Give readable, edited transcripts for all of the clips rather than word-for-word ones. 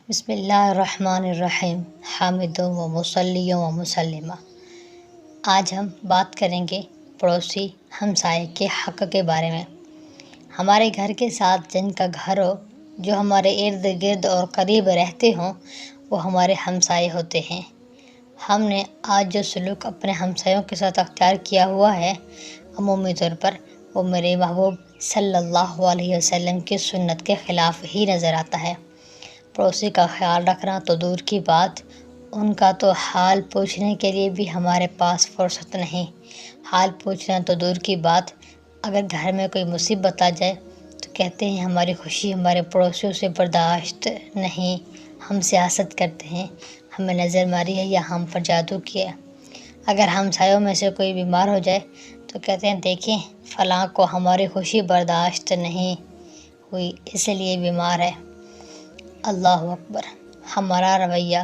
بسم اللہ الرحمن الرحیم حامد و مصلی و مسلمہ۔ آج ہم بات کریں گے پڑوسی ہمسائے کے حق کے بارے میں۔ ہمارے گھر کے ساتھ جن کا گھر ہو، جو ہمارے ارد گرد اور قریب رہتے ہوں، وہ ہمارے ہمسائے ہوتے ہیں۔ ہم نے آج جو سلوک اپنے ہمسایوں کے ساتھ اختیار کیا ہوا ہے، عمومی طور پر وہ میرے محبوب صلی اللہ علیہ وسلم کی سنت کے خلاف ہی نظر آتا ہے۔ پڑوسی کا خیال رکھنا تو دور کی بات، ان کا تو حال پوچھنے کے لیے بھی ہمارے پاس فرصت نہیں۔ حال پوچھنا تو دور کی بات، اگر گھر میں کوئی مصیبت آ جائے تو کہتے ہیں ہماری خوشی ہمارے پڑوسیوں سے برداشت نہیں، ہم سیاست کرتے ہیں، ہمیں نظر ماری ہے یا ہم پر جادو کیا ہے۔ اگر ہمسایوں میں سے کوئی بیمار ہو جائے تو کہتے ہیں دیکھیں فلاں کو ہماری خوشی برداشت نہیں ہوئی، اس لیے بیمار ہے۔ اللہ اکبر! ہمارا رویہ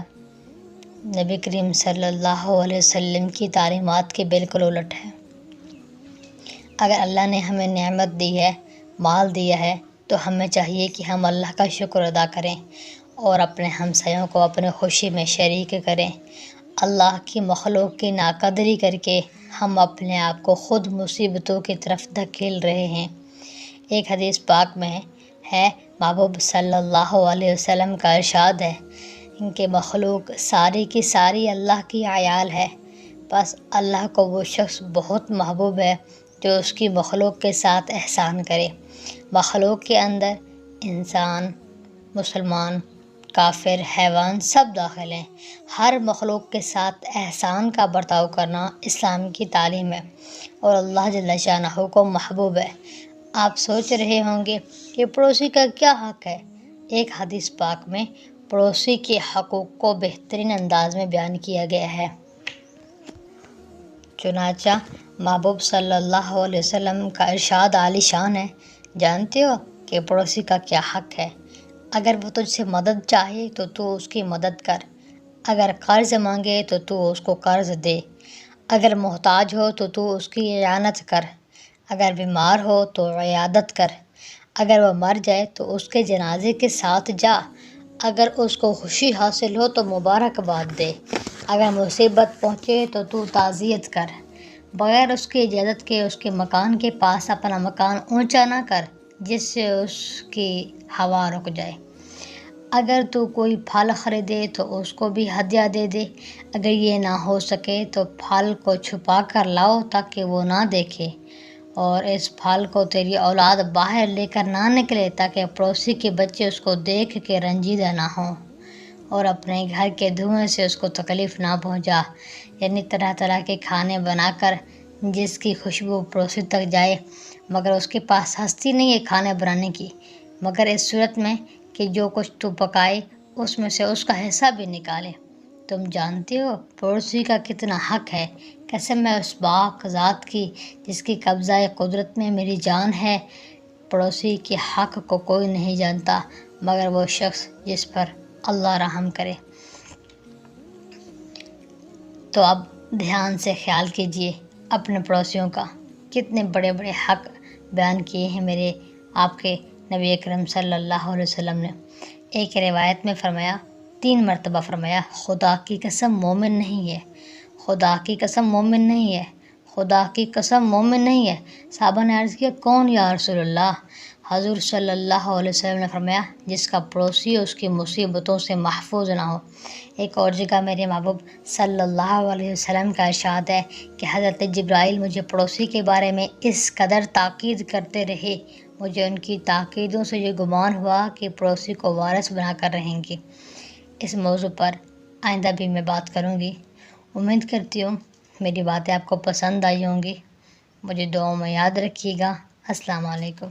نبی کریم صلی اللہ علیہ وسلم کی تعلیمات کے بالکل الٹ ہے۔ اگر اللہ نے ہمیں نعمت دی ہے، مال دیا ہے، تو ہمیں چاہیے کہ ہم اللہ کا شکر ادا کریں اور اپنے ہمسایوں کو اپنے خوشی میں شریک کریں۔ اللہ کی مخلوق کی ناقدری کر کے ہم اپنے آپ کو خود مصیبتوں کی طرف دھکیل رہے ہیں۔ ایک حدیث پاک میں ہے، محبوب صلی اللہ علیہ وسلم کا ارشاد ہے، ان کے مخلوق ساری کی ساری اللہ کی عیال ہے، بس اللہ کو وہ شخص بہت محبوب ہے جو اس کی مخلوق کے ساتھ احسان کرے۔ مخلوق کے اندر انسان، مسلمان، کافر، حیوان سب داخل ہیں۔ ہر مخلوق کے ساتھ احسان کا برتاؤ کرنا اسلام کی تعلیم ہے اور اللہ جل شانہ کو محبوب ہے۔ آپ سوچ رہے ہوں گے کہ پڑوسی کا کیا حق ہے؟ ایک حدیث پاک میں پڑوسی کے حقوق کو بہترین انداز میں بیان کیا گیا ہے۔ چنانچہ محبوب صلی اللہ علیہ وسلم کا ارشاد عالی شان ہے، جانتے ہو کہ پڑوسی کا کیا حق ہے؟ اگر وہ تجھ سے مدد چاہے تو تو اس کی مدد کر، اگر قرض مانگے تو تو اس کو قرض دے، اگر محتاج ہو تو تو اس کی اعانت کر، اگر بیمار ہو تو عیادت کر، اگر وہ مر جائے تو اس کے جنازے کے ساتھ جا، اگر اس کو خوشی حاصل ہو تو مبارکباد دے، اگر مصیبت پہنچے تو تو تعزیت کر، بغیر اس کی اجازت کے اس کے مکان کے پاس اپنا مکان اونچا نہ کر جس سے اس کی ہوا رک جائے، اگر تو کوئی پھل خریدے تو اس کو بھی ہدیہ دے دے، اگر یہ نہ ہو سکے تو پھل کو چھپا کر لاؤ تاکہ وہ نہ دیکھے، اور اس پھل کو تیری اولاد باہر لے کر نہ نکلے تاکہ پڑوسی کے بچے اس کو دیکھ کے رنجیدہ نہ ہوں، اور اپنے گھر کے دھوئیں سے اس کو تکلیف نہ پہنچا، یعنی طرح طرح کے کھانے بنا کر جس کی خوشبو پڑوسی تک جائے، مگر اس کے پاس ہستی نہیں ہے کھانے بنانے کی، مگر اس صورت میں کہ جو کچھ تو پکائے اس میں سے اس کا حصہ بھی نکالے۔ تم جانتے ہو پڑوسی کا کتنا حق ہے؟ قسم ہے اس پاک ذات کی جس کی قبضہ قدرت میں میری جان ہے، پڑوسی کے حق کو کوئی نہیں جانتا مگر وہ شخص جس پر اللہ رحم کرے۔ تو اب دھیان سے خیال کیجئے اپنے پڑوسیوں کا، کتنے بڑے بڑے حق بیان کیے ہیں میرے آپ کے نبی اکرم صلی اللہ علیہ وسلم نے۔ ایک روایت میں فرمایا، 3 مرتبہ فرمایا، خدا کی قسم مومن نہیں ہے، خدا کی قسم مومن نہیں ہے، خدا کی قسم مومن نہیں ہے۔ صحابہ نے عرض کیا، کون یا رسول اللہ؟ حضور صلی اللہ علیہ وسلم نے فرمایا، جس کا پڑوسی اس کی مصیبتوں سے محفوظ نہ ہو۔ ایک اور جگہ میرے محبوب صلی اللہ علیہ وسلم کا ارشاد ہے کہ حضرت جبرائیل مجھے پڑوسی کے بارے میں اس قدر تاکید کرتے رہے، مجھے ان کی تاکیدوں سے یہ گمان ہوا کہ پڑوسی کو وارث بنا کر رہیں گے۔ اس موضوع پر آئندہ بھی میں بات کروں گی۔ امید کرتی ہوں میری باتیں آپ کو پسند آئی ہوں گی۔ مجھے دعاؤں میں یاد رکھیے گا۔ السلام علیکم۔